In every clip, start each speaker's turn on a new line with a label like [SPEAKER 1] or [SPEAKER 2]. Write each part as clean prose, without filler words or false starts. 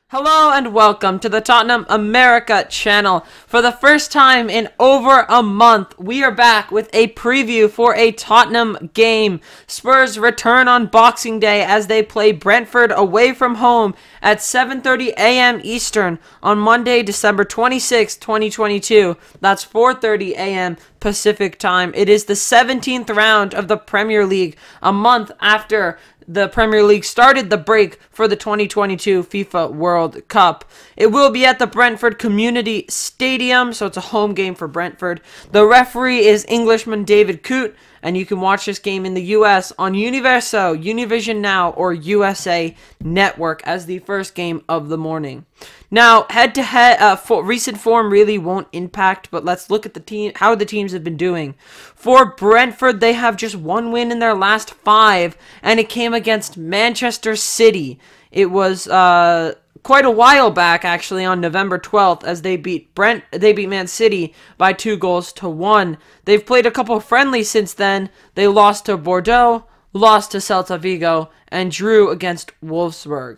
[SPEAKER 1] Hello and welcome to the Tottenham America channel. For the first time in over a month, we are back with a preview for a Tottenham game. Spurs return on Boxing Day as they play Brentford away from home at 7:30 a.m. Eastern on Monday, December 26, 2022. That's 4:30 a.m. Pacific time. It is the 17th round of the Premier League, a month after the Premier League started the break for the 2022 FIFA World Cup. It will be at the Brentford Community Stadium, so it's a home game for Brentford. The referee is Englishman David Coote, and you can watch this game in the US on Universo, Univision Now, or USA Network as the first game of the morning. Now, head-to-head, recent form really won't impact, but let's look at the team, how the teams have been doing. For Brentford, they have just one win in their last 5, and it came against Manchester City. It was quite a while back, actually, on November 12th, as they beat Man City by 2-1. They've played a couple of friendlies since then. They lost to Bordeaux, lost to Celta Vigo, and drew against Wolfsburg.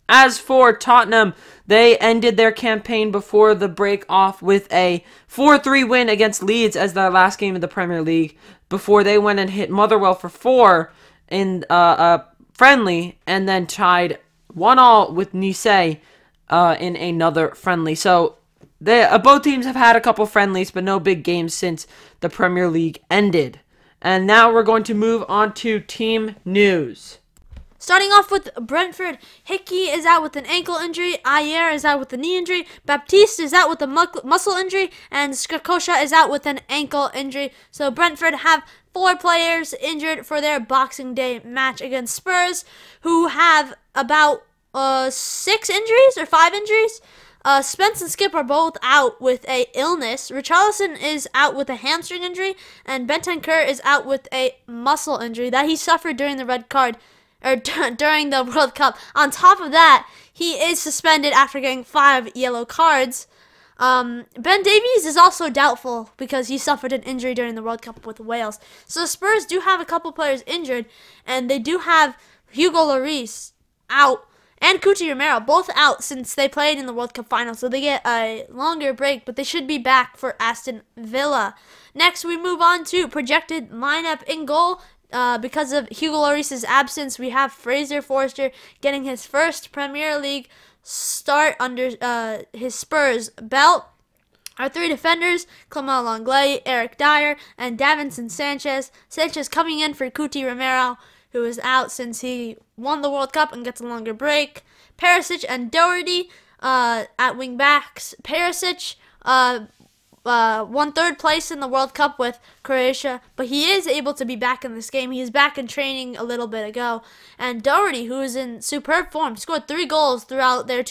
[SPEAKER 1] As for Tottenham, they ended their campaign before the break off with a 4-3 win against Leeds as their last game of the Premier League, before they went and hit Motherwell for 4 in a friendly, and then tied 1-1 with Nice in another friendly. So both teams have had a couple friendlies, but no big games since the Premier League ended. And now we're going to move on to team news.
[SPEAKER 2] Starting off with Brentford, Hickey is out with an ankle injury, Ayer is out with a knee injury, Baptiste is out with a muscle injury, and Skakosha is out with an ankle injury. So Brentford have 4 players injured for their Boxing Day match against Spurs, who have about 6 injuries or 5 injuries. Spence and Skip are both out with a illness. Richarlison is out with a hamstring injury, and Bentancur is out with a muscle injury that he suffered during the red card, or during the World Cup. On top of that, he is suspended after getting 5 yellow cards. Ben Davies is also doubtful because he suffered an injury during the World Cup with Wales. So the Spurs do have a couple players injured, and they do have Hugo Lloris out and Cuti Romero both out since they played in the World Cup final. So they get a longer break, but they should be back for Aston Villa. Next, we move on to projected lineup in goal. Because of Hugo Lloris' absence, we have Fraser Forster getting his first Premier League start under his Spurs belt. Our 3 defenders, Clement Lenglet, Eric Dyer, and Davinson Sanchez. Sanchez coming in for Cuti Romero, who is out since he won the World Cup and gets a longer break. Perisic and Doherty at wing backs. Perisic won 3rd place in the World Cup with Croatia, but he is able to be back in this game. He is back in training a little bit ago. And Doherty, who is in superb form, scored 3 goals throughout their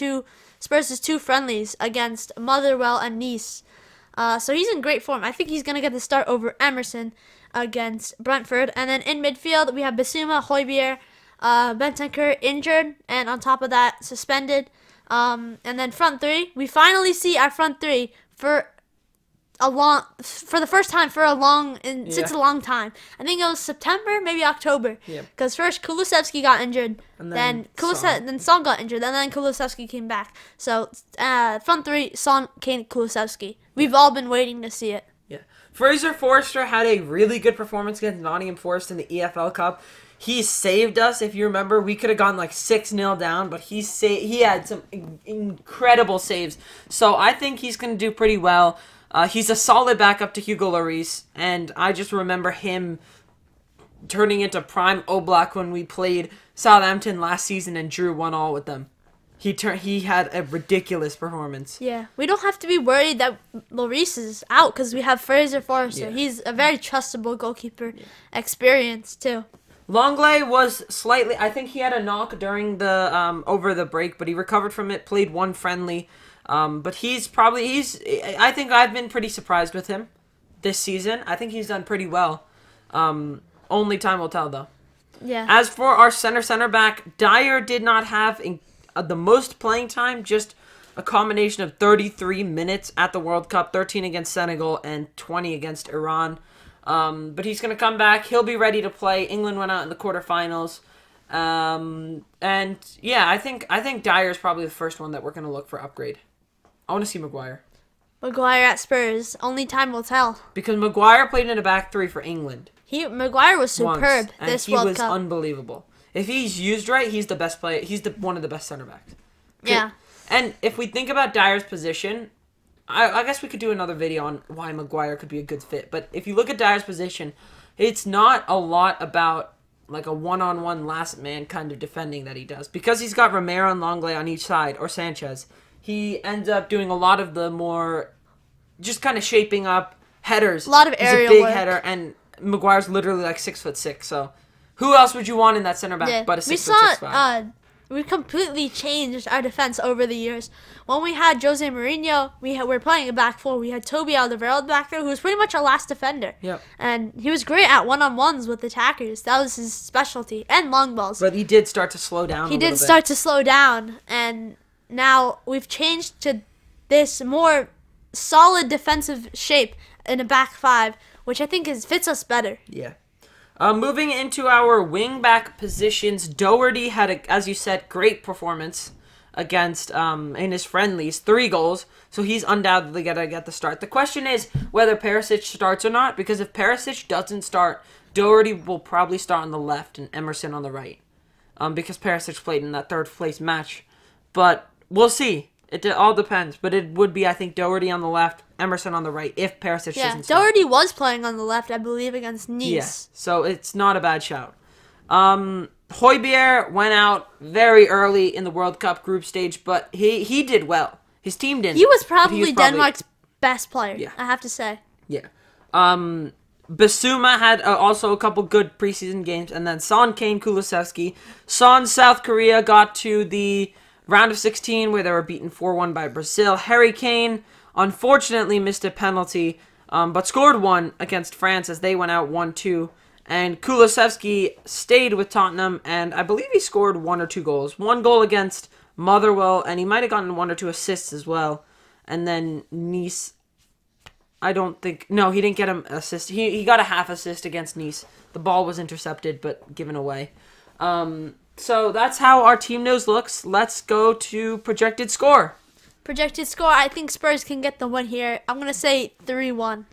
[SPEAKER 2] Spurs' 2 friendlies against Motherwell and Nice. So he's in great form. I think he's going to get the start over Emerson against Brentford. And then in midfield, we have Bissouma, Højbjerg, Bentancur injured, and on top of that, suspended. And then front 3, we finally see our front 3 for the first time since a long time. I think it was September, maybe October. Because first Kulusevski got injured, and then Son got injured, and then Kulusevski came back. So front 3, Son, Kane, Kulusevski. We've all been waiting to see it.
[SPEAKER 1] Yeah, Fraser Forster had a really good performance against Nottingham Forest in the EFL Cup. He saved us. If you remember, we could have gone like 6-0 down, but he had some incredible saves. So I think he's going to do pretty well. He's a solid backup to Hugo Lloris, and I just remember him turning into prime Oblak when we played Southampton last season and drew 1-1 with them. He had a ridiculous performance.
[SPEAKER 2] Yeah, we don't have to be worried that Lloris is out because we have Fraser Forster. Yeah. He's a very trustable goalkeeper. Yeah. Experience too.
[SPEAKER 1] Lenglet was slightly, I think he had a knock during the over the break, but he recovered from it, played 1 friendly. But I think I've been pretty surprised with him this season. I think he's done pretty well. Only time will tell, though.
[SPEAKER 2] Yeah.
[SPEAKER 1] As for our center back, Dyer did not have the most playing time, just a combination of 33 minutes at the World Cup, 13 against Senegal and 20 against Iran. But he's going to come back. He'll be ready to play. England went out in the quarterfinals. And yeah, I think Dyer's probably the first one that we're going to look for upgrade. I want to see Maguire.
[SPEAKER 2] Maguire at Spurs. Only time will tell.
[SPEAKER 1] Because Maguire played in a back three for England.
[SPEAKER 2] Maguire was superb
[SPEAKER 1] once,
[SPEAKER 2] this World Cup.
[SPEAKER 1] He was unbelievable. If he's used right, he's the best player. He's one of the best center backs.
[SPEAKER 2] Yeah.
[SPEAKER 1] And if we think about Dyer's position, I guess we could do another video on why Maguire could be a good fit. But if you look at Dyer's position, it's not a lot about like a one-on-one last man kind of defending that he does. Because he's got Romero and Longley on each side, or Sanchez, he ends up doing a lot of the more just kind of shaping up headers.
[SPEAKER 2] A lot of aerial
[SPEAKER 1] He's a big
[SPEAKER 2] work.
[SPEAKER 1] header, and Maguire's literally like 6'6", so who else would you want in that center back but a 6'6" guy?
[SPEAKER 2] We completely changed our defense over the years. When we had Jose Mourinho, we were playing a back four. We had Toby Alderweireld back there, who was pretty much our last defender.
[SPEAKER 1] Yep.
[SPEAKER 2] And he was great at one-on-ones with attackers. That was his specialty, and long balls.
[SPEAKER 1] But he did start to slow down.
[SPEAKER 2] He did start to slow down, and now we've changed to this more solid defensive shape in a back five, which I think fits us better.
[SPEAKER 1] Yeah. Moving into our wing-back positions, Doherty had, as you said, great performance against in his friendlies, 3 goals, so he's undoubtedly going to get the start. The question is whether Perisic starts or not, because if Perisic doesn't start, Doherty will probably start on the left and Emerson on the right, because Perisic played in that third-place match. But we'll see. It all depends, but it would be, I think, Doherty on the left, Emerson on the right, if Perisic doesn't start.
[SPEAKER 2] Doherty was playing on the left, I believe, against Nice.
[SPEAKER 1] Yeah, so it's not a bad shout. Højbjerg went out very early in the World Cup group stage, but he did well. His team didn't.
[SPEAKER 2] He was probably Denmark's best player,
[SPEAKER 1] Yeah.
[SPEAKER 2] I have to say.
[SPEAKER 1] Yeah. Basuma had also a couple good preseason games, and then Son, Kane, Kulusevski. Son, South Korea got to the round of 16 where they were beaten 4-1 by Brazil. Harry Kane unfortunately missed a penalty, but scored one against France as they went out 1-2. And Kulusevski stayed with Tottenham, and I believe he scored 1 or 2 goals. 1 goal against Motherwell, and he might have gotten 1 or 2 assists as well. And then Nice, I don't think... No, he didn't get an assist. He got a half assist against Nice. The ball was intercepted, but given away. So that's how our team news looks. Let's go to projected score.
[SPEAKER 2] Projected score, I think Spurs can get the win here. I'm going to say 3-1.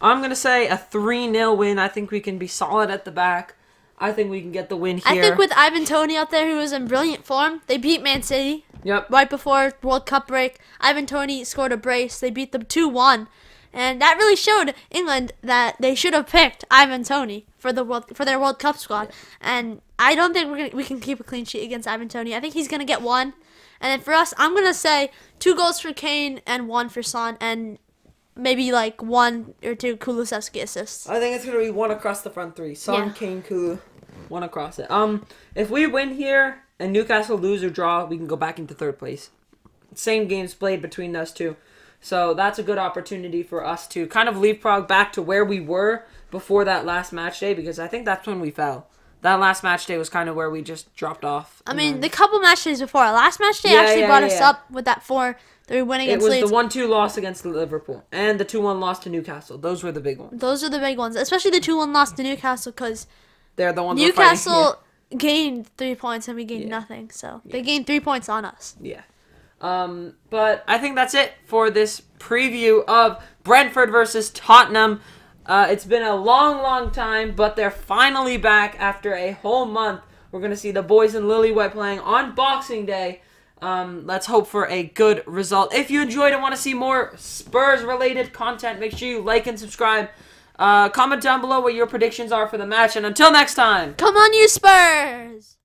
[SPEAKER 1] I'm going to say a 3-0 win. I think we can be solid at the back. I think we can get the win here.
[SPEAKER 2] I think with Ivan Toney out there, who was in brilliant form, they beat Man City.
[SPEAKER 1] Yep.
[SPEAKER 2] Right before World Cup break. Ivan Toney scored a brace. They beat them 2-1. And that really showed England that they should have picked Ivan Toney for their World Cup squad. And I don't think we can keep a clean sheet against Ivan Toney. I think he's going to get 1. And then for us, I'm going to say 2 goals for Kane and 1 for Son. And maybe like 1 or 2 Kulusevski assists.
[SPEAKER 1] I think it's going to be 1 across the front 3. Son,
[SPEAKER 2] Yeah.
[SPEAKER 1] Kane, Kulu, 1 across it. If we win here and Newcastle lose or draw, we can go back into 3rd place. Same games played between us two. So that's a good opportunity for us to kind of leapfrog back to where we were before that last match day, because I think that's when we fell. That last match day was kind of where we just dropped off.
[SPEAKER 2] I mean, the couple match days before, last match day actually brought us up with that 4-3 win against Leeds.
[SPEAKER 1] It was the 1-2 loss against Liverpool and the 2-1 loss to Newcastle. Those were the big ones.
[SPEAKER 2] Those are the big ones, especially the 2-1 loss to Newcastle, because
[SPEAKER 1] they're the ones
[SPEAKER 2] Newcastle gained 3 points and we gained nothing. So they gained 3 points on us.
[SPEAKER 1] Yeah. But I think that's it for this preview of Brentford versus Tottenham. It's been a long time, but they're finally back after a whole month. We're going to see the boys in Lily White playing on Boxing Day. Let's hope for a good result. If you enjoyed and want to see more Spurs-related content, make sure you like and subscribe. Comment down below what your predictions are for the match. And until next time.
[SPEAKER 2] Come on, you Spurs!